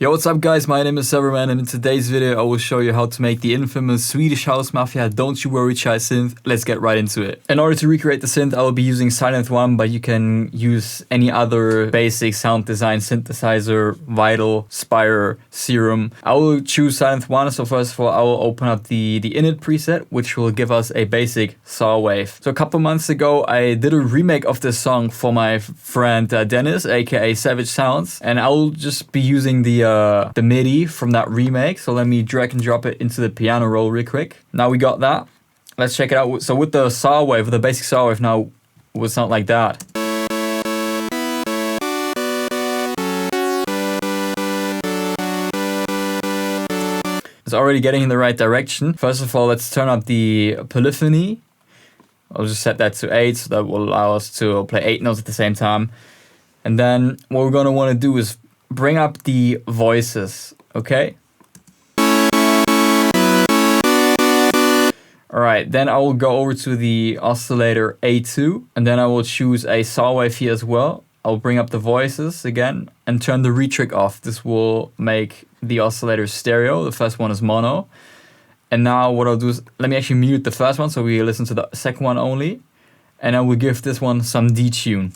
Yo, what's up guys, my name is Severman and in today's video I will show you how to make the infamous Swedish House Mafia Don't You Worry Shy synth. Let's get right into it. In order to recreate the synth I will be using Synth 1, but you can use any other basic sound design synthesizer, Vital, Spire, Serum. I will choose Synth 1, so first of all I will open up the init preset, which will give us a basic saw wave. So a couple months ago I did a remake of this song for my friend Dennis, aka Savage Sounds, and I will just be using the MIDI from that remake. So let me drag and drop it into the piano roll real quick. Now we got that. Let's check it out. So with the saw wave, with the basic saw wave now, it would sound like that. It's already getting in the right direction. First of all, let's turn up the polyphony. I'll just set that to 8, so that will allow us to play 8 notes at the same time. And then what we're gonna wanna do is bring up the voices, okay? Alright, then I will go over to the oscillator A2, and then I will choose a saw wave here as well. I'll bring up the voices again and turn the retrick off. This will make the oscillator stereo. The first one is mono. And now what I'll do is, let me actually mute the first one so we listen to the second one only. And I will give this one some detune.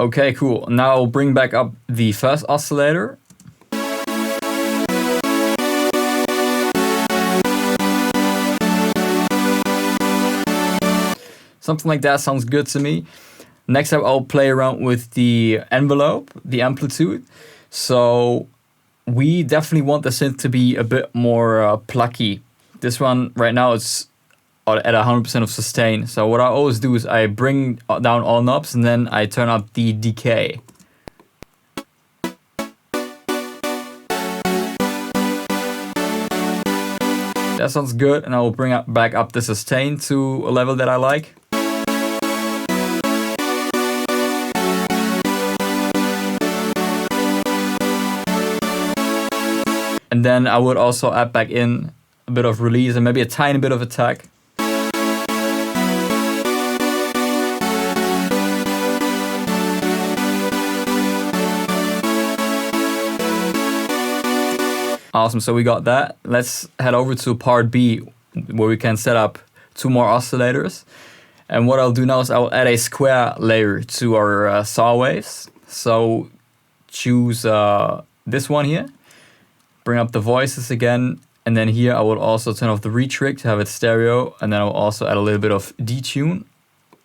Okay, cool. Now I'll bring back up the first oscillator. Something like that sounds good to me. Next up, I'll play around with the envelope, the amplitude. So we definitely want the synth to be a bit more plucky. This one right now is at 100% of sustain. So what I always do is I bring down all knobs and then I turn up the decay. That sounds good, and I will bring back up the sustain to a level that I like. And then I would also add back in a bit of release and maybe a tiny bit of attack. Awesome, so we got that. Let's head over to part B, where we can set up 2 more oscillators. And what I'll do now is I'll add a square layer to our saw waves. So choose this one here. Bring up the voices again. And then here I will also turn off the retrick to have it stereo. And then I'll also add a little bit of detune.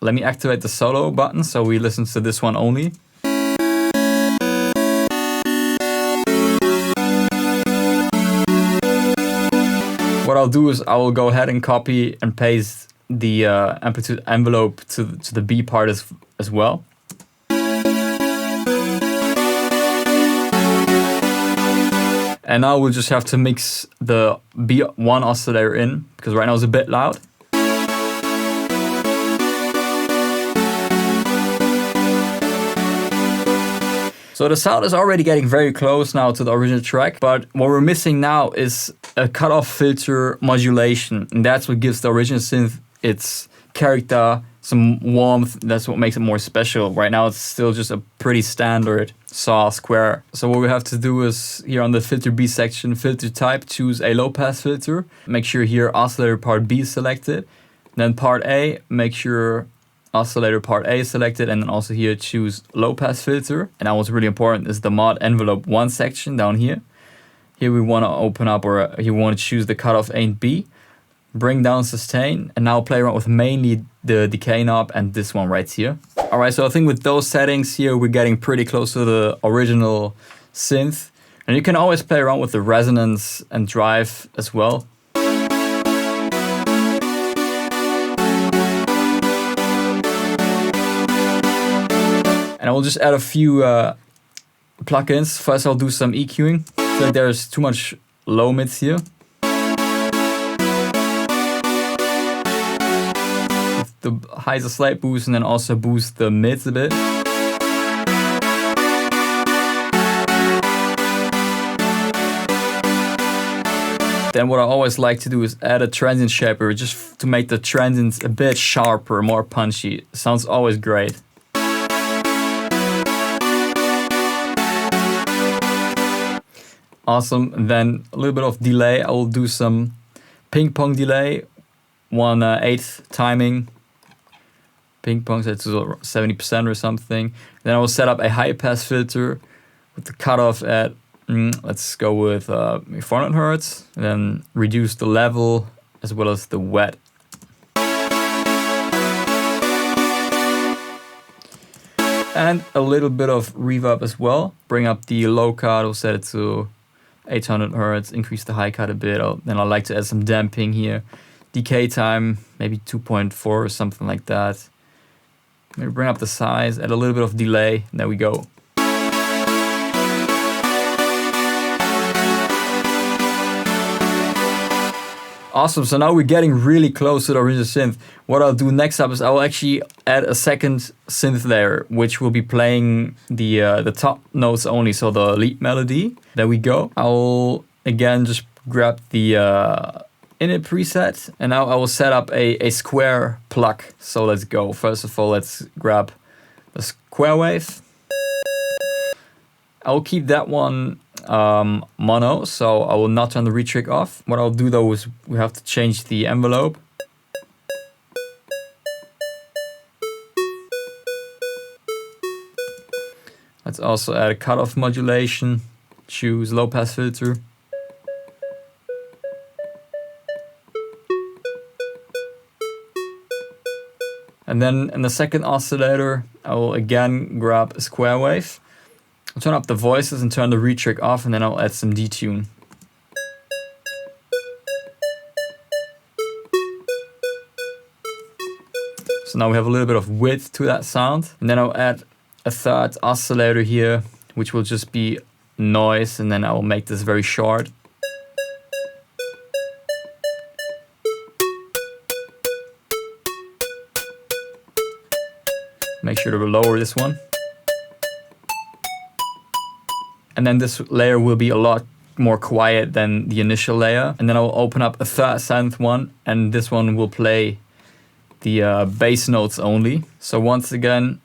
Let me activate the solo button so we listen to this one only. What I'll do is I will go ahead and copy and paste the amplitude envelope to the B part as well. And now we'll just have to mix the B1 oscillator in, because right now it's a bit loud. So the sound is already getting very close now to the original track, but what we're missing now is a cutoff filter modulation, and that's what gives the original synth its character, some warmth. That's what makes it more special. Right now it's still just a pretty standard saw square. So what we have to do is here on the filter B section, filter type, choose a low pass filter. Make sure here oscillator part B is selected. Then part A, make sure oscillator part A is selected, and then also here choose low pass filter. And now what's really important is the mod envelope 1 section down here. Here we want to open up, or here we want to choose the cutoff A and B. Bring down sustain, and now play around with mainly the decay knob and this one right here. Alright, so I think with those settings here we're getting pretty close to the original synth. And you can always play around with the resonance and drive as well. And I will just add a few plugins. First I'll do some EQing. I feel like there's too much low mids here. The highs a slight boost and then also boost the mids a bit. Then what I always like to do is add a transient shaper just to make the transients a bit sharper, more punchy. Sounds always great. Awesome. And then a little bit of delay. I will do some ping pong delay, 1/8 timing. Ping pong set to 70% or something. Then I will set up a high pass filter with the cutoff at, let's go with 400 Hertz. And then reduce the level as well as the wet. And a little bit of reverb as well. Bring up the low cut, I'll set it to 800 Hertz, increase the high cut a bit. Then I like to add some damping here. Decay time, maybe 2.4 or something like that. Maybe bring up the size, add a little bit of delay, and there we go. Awesome, so now we're getting really close to the original synth. What I'll do next up is I will actually add a second synth layer, which will be playing the top notes only, so the lead melody. There we go. I'll again just grab the init preset, and now I will set up a square plug. So let's go. First of all, let's grab the square wave. I will keep that one mono, so I will not turn the retrig off. What I'll do though is we have to change the envelope. Let's also add a cutoff modulation, choose low pass filter. And then in the second oscillator, I will again grab a square wave. I'll turn up the voices and turn the retrig off, and then I'll add some detune. So now we have a little bit of width to that sound. And then I'll add a third oscillator here, which will just be noise, and then I will make this very short. Make sure to lower this one. And then this layer will be a lot more quiet than the initial layer. And then I'll open up a third synth one, and this one will play the bass notes only. So once again,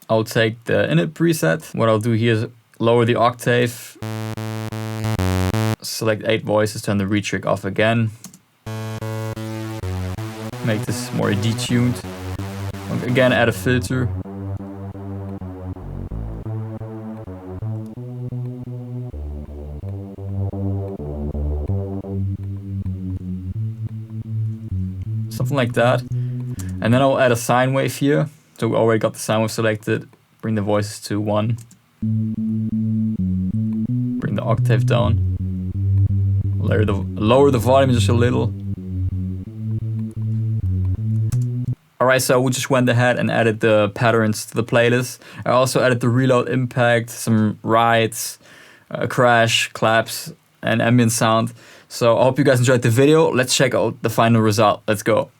I'll take the init preset. What I'll do here is lower the octave, select 8 voices, turn the retrig off again. Make this more detuned. Again, add a filter. Something like that. And then I'll add a sine wave here. So we already got the sine wave selected. Bring the voices to 1. Bring the octave down. Lower the volume just a little. Alright, so we just went ahead and added the patterns to the playlist. I also added the reload impact, some rides, crash, claps, and ambient sound. So I hope you guys enjoyed the video. Let's check out the final result. Let's go.